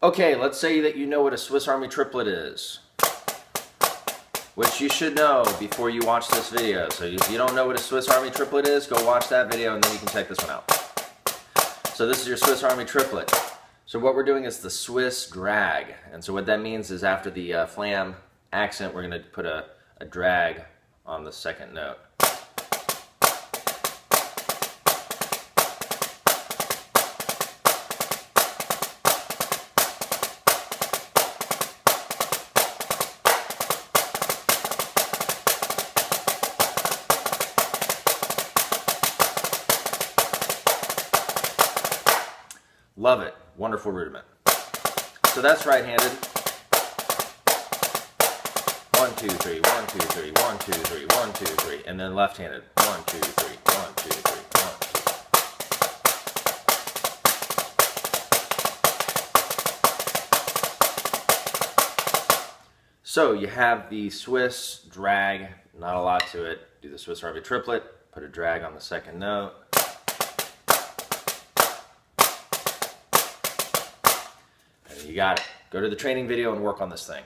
Okay, let's say that you know what a Swiss Army triplet is, which you should know before you watch this video. So if you don't know what a Swiss Army triplet is, go watch that video and then you can check this one out. So this is your Swiss Army triplet. So what we're doing is the Swiss drag. And so what that means is after the flam accent, we're going to put a drag on the second note. Love it. Wonderful rudiment. So that's right-handed. 1, 2, 3, 1, 2, 3, 1, 2, 3, 1, 2, 3. And then left-handed. 1, 2, 3, 1, 2, 3, 1, 2. So you have the Swiss drag, not a lot to it. Do the Swiss Army triplet, put a drag on the second note. You got it. Go to the training video and work on this thing.